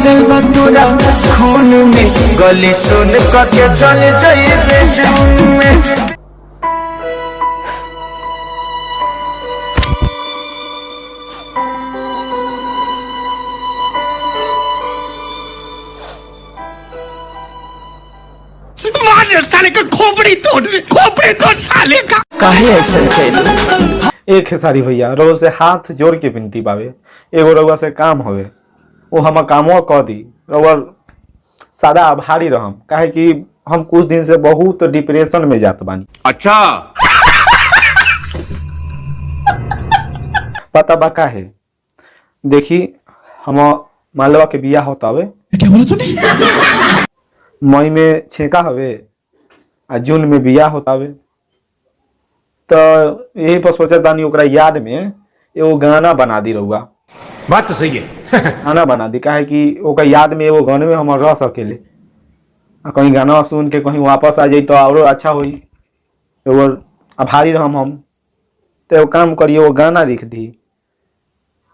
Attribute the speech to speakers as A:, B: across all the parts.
A: भरल बा तोरा खून में गली सुन के चल जाइए जून में।
B: साले का खोपड़ी तोड़ साले का
A: काहे ऐसे कैलू?
C: एक खेसारी भैया रउआ से हाथ जोड़ के विनती बावे, एगो रउआ से काम हवे, वो हम कामो कह दी, रउआ सादा आभारी रहम, काहे कि हम कुछ दिन से बहुत डिप्रेशन में जात बानी।
B: अच्छा
C: पता बा काहे? देखी हम मालवा के बियाह होता हवे,
B: क्या बोला तूने?
C: मई में छेका हवे आ जून में बियाह होता हवे, तो यही पर सोचा तानी ओकरा याद में एगो गाना बना दी रहुआ।
B: बात तो सही है।
C: गाना बना दी, काहे कि ओकर याद में एगो गाने में हम रह सकेले, कहीं गाना सुन के कहीं वापस आ जाई तो और अच्छा होई। एगो आभारी रहम हम, तो एगो काम करिए, वो गाना लिख दी,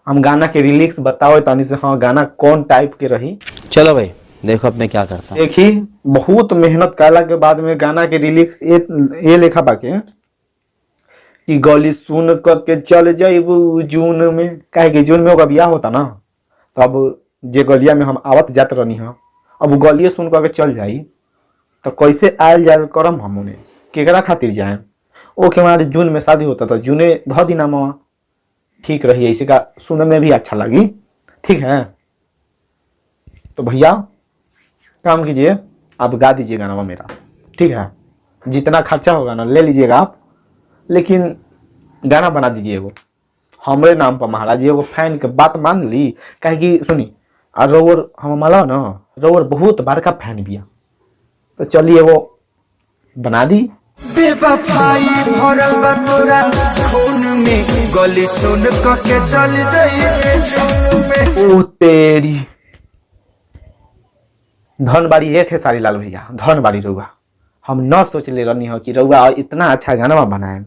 C: हम गाना के रिलिक्स बताओ तानी से, हाँ गाना कौन टाइप के रही।
D: चलो भाई देखो अब मैं क्या करता हूँ।
C: देखी बहुत मेहनत करला के बाद में गाना के रिलिक्स ये लेखा बाके कि गली सुन के चल जाइबू जून में, काहे कि जून में ओकर बियाह होता ना, तो अब जे गलिया में हम आवत जात रहनी है, अब गलिए सुन के चल जाई तो कैसे आयल जायल करम हम उन्हें, केकरा खातिर जाए? ओके हमारे जून में शादी होता, तो जूने ध दिन हम ठीक रही, इसी का सुनने में भी अच्छा लगी। ठीक है, तो भैया काम कीजिए, आप गा दीजिए गाना मेरा, ठीक है? जितना खर्चा होगा ना ले लीजिएगा आप, लेकिन गाना बना दीजिए वो हमरे नाम पर महाराज। एगो फैन के बात मान ली, काहे कि सुनी और रोवर हम माला ना, रोवर बहुत बड़का फैन बिया, तो चलिए वो बना दी।
A: बेवफाई भरल बा तोरा खून में गली सुन के चल जाइए जून में।
C: ओ तेरी धनबाड़ी एक है सारी लाल भैया, धनबाड़ी रउआ, हम न सोच ले रहनी हो कि रउआ इतना अच्छा गाना बनाए।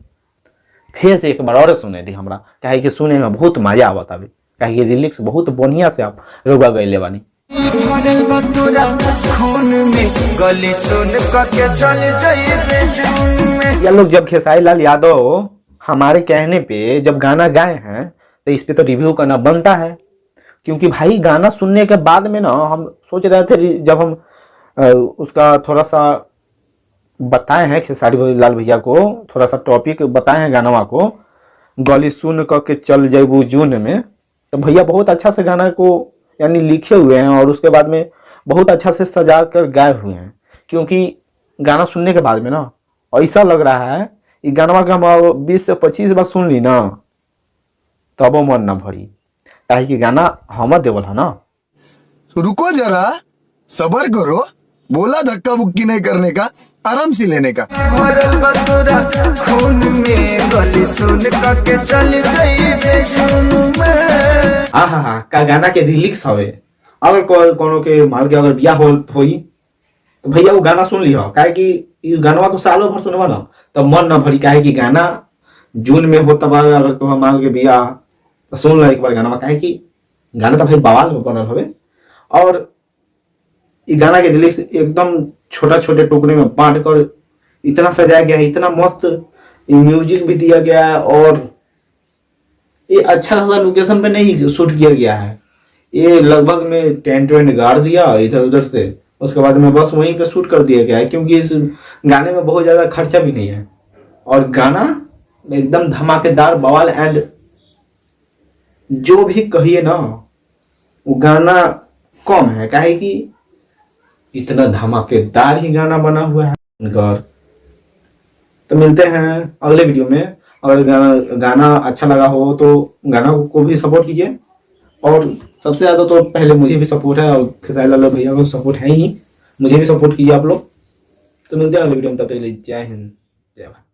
C: फिर से एक बार और सुने दी हमरा, काहे कि सुने में बहुत मजा आवत आवे, काहे कि रिलिक्स बहुत बढ़िया से आप रउआ गइले बानी।
A: भरल बा तोरा खून में गली सुन के चल जाइए जून में।
C: ये लोग जब खेसारी लाल यादव हमारे कहने पे जब गाना गाए हैं, तो इस पे तो रिव्यू करना बनता है, क्योंकि भाई गाना सुनने के बाद में ना हम सोच रहे थे, जब हम उसका थोड़ा सा बताए हैं, खेसारी लाल भैया को थोड़ा सा टॉपिक बताए हैं गाना को, गली सुन के चल जाइबू जून में, तो भैया बहुत अच्छा से गाना को यानी लिखे हुए हैं और उसके बाद में बहुत अच्छा से सजा कर गाए हुए हैं। क्योंकि गाना सुनने के बाद में ना ऐसा लग रहा है कि गाना के हम 20 से 25 बार सुन ली ना तब मन ना भरी, काहे कि गाना हम देवल है ना।
E: तो रुको जरा, सबर करो, बोला धक्का बुक्की नहीं करने का, आराम से लेने का।
A: भरल बा तोरा खून में गली सुन के चल जाइए जून में।
C: आहा का गाना के रिलिक्स हवे, अगर कोनो के माल के अगर बियाह होई तो भैया वो गाना सुन लियो, काहे कि ई गानवा को सालों भर सुनवा ना तब मन ना भरी, काहे कि गाना जून में होता बा, अगर तो माल के बियाह तो सुन लो एक बार गाना, काहे कि गाना तो भाई बवाल बनल हवे। और ये गाना के रिलीज एकदम छोटा छोटे टुकड़े में बांट कर इतना सजाया गया है, इतना मस्त म्यूजिक भी दिया गया है, और ये अच्छा खासा लोकेशन पे नहीं शूट किया गया है, ये लगभग में टेंट वेंट गाड़ दिया इधर उधर से, उसके बाद में बस वहीं पे शूट कर दिया गया है, क्योंकि इस गाने में बहुत ज्यादा खर्चा भी नहीं है, और गाना एकदम धमाकेदार बवाल। एंड जो भी कहिए ना वो गाना कम है, काहे कि इतना धमाकेदार ही गाना बना हुआ है उनका। तो मिलते हैं अगले वीडियो में। अगर गाना अच्छा लगा हो तो गाना को भी सपोर्ट कीजिए, और सबसे ज़्यादा तो पहले मुझे भी सपोर्ट है और खेसारी लाल भैया को सपोर्ट है ही, मुझे भी सपोर्ट कीजिए आप लोग। तो मिलते हैं अगले वीडियो में, तब तक के लिए जय हिंद जय भारत।